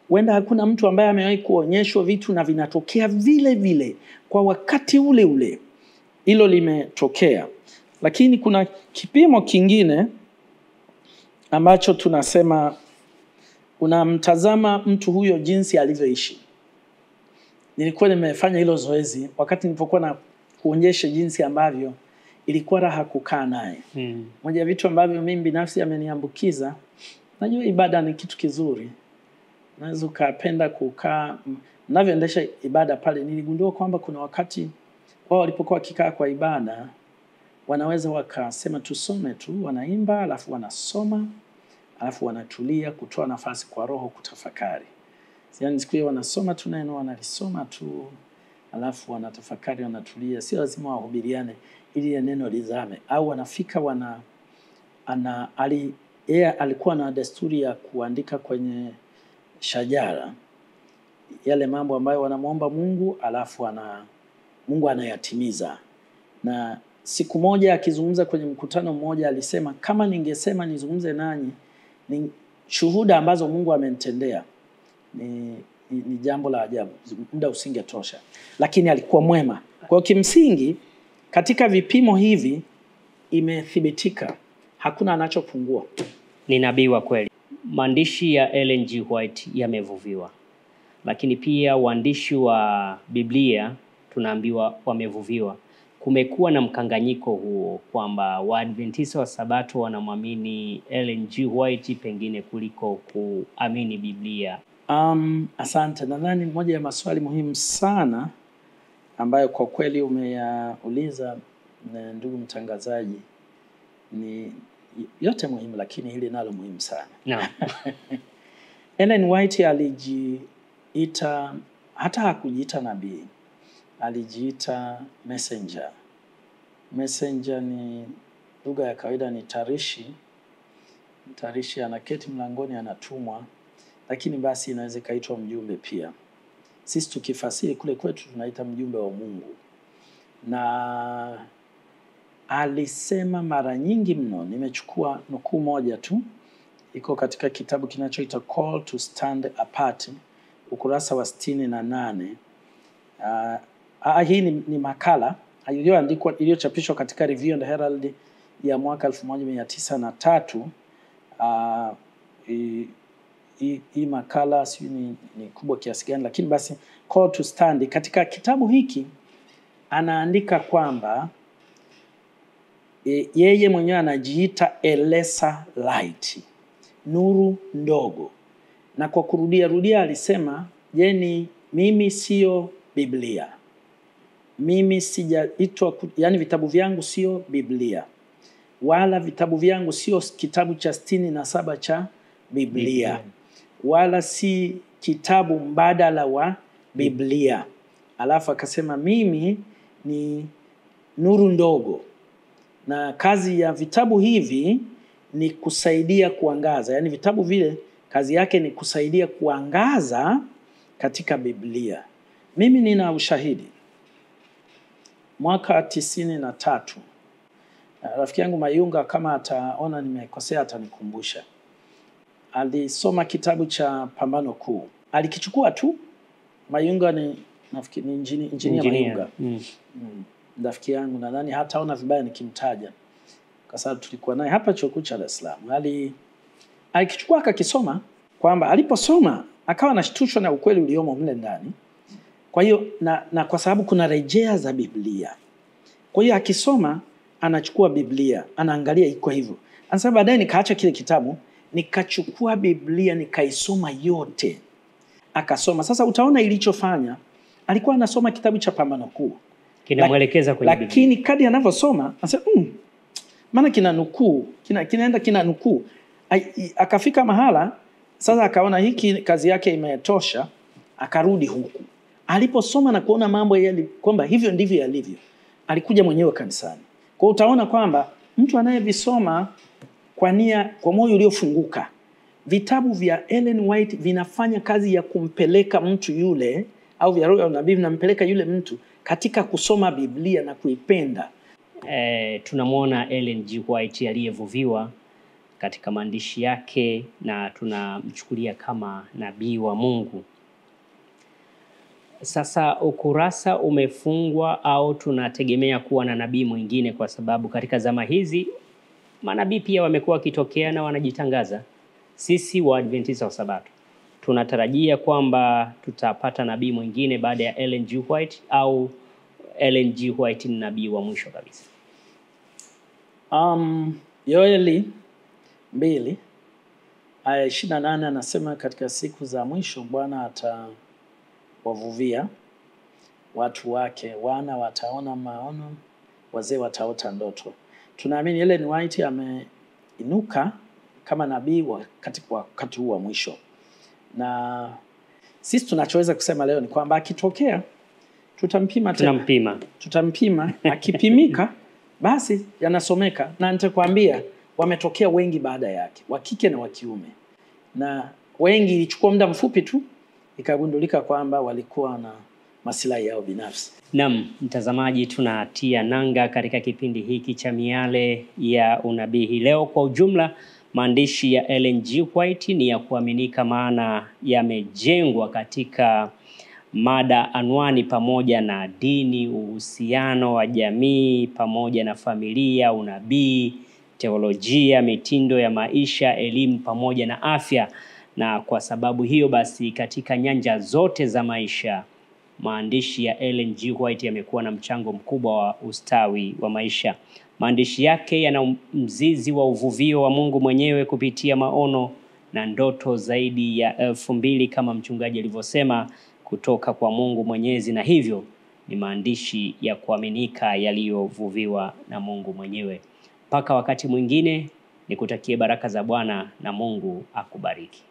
huenda hakuna mtu ambaye amewahi kuonyeshwa vitu na vinatokea vile kwa wakati ule. Hilo limetokea. Lakini kuna kipimo kingine ambacho tunasema unamtazama mtu huyo jinsi alivyoishi. Nilikuwa nimefanya hilo zoezi wakati nilipokuwa na kuonyesha jinsi ambavyo ilikuwa raha kukaa naye. Moja ya vitu ambavyo mimi binafsi ameniambukiza, najua ibada ni kitu kizuri. Naweza kupenda kukaa, ninavyoendesha ibada pale niligundua kwamba kuna wakati wao walipokuwa wakikaa kwa ibada wanaweza wakasema tusome tu, wanaimba alafu wanasoma, alafu wanatulia kutoa nafasi kwa Roho kutafakari. Yaani siku hiyo wanasoma tu neno, wanalisoma tu, alafu wanatafakari, wanatulia. Sio lazima wahubiriane ili neno lizame. Au wanafika yeye alikuwa na desturi ya kuandika kwenye shajara yale mambo ambayo wanamuomba Mungu, alafu Mungu anayatimiza. Na siku moja akizungumza kwenye mkutano mmoja alisema, kama ningesema nizungumze nanyi ni shuhuda ambazo Mungu amenitendea, ni jambo la ajabu, muda usingetosha. Lakini alikuwa mwema. Kwa kimsingi katika vipimo hivi imethibitika hakuna anachopungua. Ni nabii wa kweli. Maandishi ya Ellen G. White yamevuviwa. Lakini pia waandishi wa Biblia tunaambiwa wamevuviwa. kumekuwa na mkanganyiko huo kwamba Waadventista wa Sabato wanamwamini Ellen G. White pengine kuliko kuamini Biblia. Asante. Nadhani moja ya maswali muhimu sana ambayo kwa kweli umeyauliza ndugu mtangazaji, ni yote muhimu, lakini hili nalo muhimu sana. Naam. Ellen White alijiita, hata hakujiita nabii, alijiita messenger. Messenger ni lugha ya kawaida, ni tarishi. Tarishi anaketi mlangoni, anatumwa, lakini basi inaweza kaitwa mjumbe pia. Sisi tukifasiri kule kwetu tunaita mjumbe wa Mungu. Na alisema mara nyingi mno, nimechukua nukuu moja tu, iko katika kitabu kinachoitwa Call to Stand Apart, ukurasa wa 68. Hii ni makala iliyoandikwa, iliyochapishwa katika Review and Herald ya mwaka 1903. Hii makala si ni kubwa kiasi gani, lakini basi Call to Stand, katika kitabu hiki anaandika kwamba yeye mwenyewe anajiita a lesser light, nuru ndogo. Na kwa kurudia alisema, mimi sio Biblia. Mimi sijaitwa, yani vitabu vyangu sio Biblia. Wala vitabu vyangu sio kitabu cha 67 cha Biblia. Wala si kitabu mbadala wa Biblia. Alafu akasema mimi ni nuru ndogo. Na kazi ya vitabu hivi ni kusaidia kuangaza. Yani vitabu vile kazi yake ni kusaidia kuangaza katika Biblia. Mimi nina ushahidi. Mwaka 93. Rafiki yangu Mayunga, kama ataona nimekosea atanikumbusha, alisoma kitabu cha Pambano Kuu. Alikichukua tu. Mayunga ni nafikiri ni injinia Mayunga. Rafiki yangu, nadhani hataona vibaya nikimtaja, kwa sababu tulikuwa naye hapa chuo kikuu cha Dar es Salaam. Alikichukua akakisoma, kwamba aliposoma akawa anashtushwa na ukweli uliomo mle ndani. Kwa hiyo na kwa sababu kuna rejea za Biblia. Kwa hiyo akisoma anachukua Biblia, anaangalia iko hivyo. Anasema baadaye nikaacha kile kitabu, nikachukua Biblia nikaisoma yote. Akasoma. Sasa utaona ilichofanya, alikuwa anasoma kitabu cha Pambano Kuu, kinamwelekeza kwenye Biblia. Lakini kadri anavyosoma anasema maana kina nukuu, kina nukuu. Akafika mahala sasa akaona hiki kazi yake imetosha, akarudi huku. Aliposoma na kuona mambo kwamba hivyo ndivyo yalivyo, alikuja mwenyewe kanisani. Kwa utaona kwamba mtu anayevisoma kwa moyo uliofunguka, vitabu vya Ellen White vinafanya kazi ya kumpeleka mtu yule, au vya roho ya unabii vinampeleka yule mtu katika kusoma Biblia na kuipenda. Tunamwona Ellen G. White aliyevuviwa katika maandishi yake, na tunamchukulia kama nabii wa Mungu. Sasa ukurasa umefungwa, au tunategemea kuwa na nabii mwingine? Kwa sababu katika zama hizi manabii pia wamekuwa wakitokea na wanajitangaza. Sisi Waadventista wa Sabato tunatarajia kwamba tutapata nabii mwingine baada ya Ellen G. White, au Ellen G. White ni nabii wa mwisho kabisa? Yoeli 2:28 anasema katika siku za mwisho Bwana atawavuvia watu wake, wana wataona maono, wazee wataota ndoto. Tunaamini Ellen White ameinuka kama nabii wakati huu wa mwisho. Na sisi tunachoweza kusema leo ni kwamba akitokea tutampima tena. Tutampima. Akipimika basi yanasomeka, na nitakwambia wametokea wengi baada yake, wa kike na wa kiume. Na wengi ilichukua muda mfupi tu ikagundulika kwamba walikuwa na maslahi yao binafsi. Naam, mtazamaji, tunatia nanga katika kipindi hiki cha Miale ya Unabii leo. Kwa ujumla, maandishi ya Ellen G. White ni ya kuaminika, maana yamejengwa katika mada anwani pamoja na dini, uhusiano wa jamii pamoja na familia, unabii, teolojia, mitindo ya maisha, elimu pamoja na afya. Na kwa sababu hiyo basi, katika nyanja zote za maisha maandishi ya Ellen G. White yamekuwa na mchango mkubwa wa ustawi wa maisha. Maandishi yake yana mzizi wa uvuvio wa Mungu mwenyewe kupitia maono na ndoto zaidi ya 2000 kama mchungaji alivyosema kutoka kwa Mungu Mwenyezi, na hivyo ni maandishi ya kuaminika yaliyovuviwa na Mungu mwenyewe. Mpaka wakati mwingine, nikutakie baraka za Bwana na Mungu akubariki.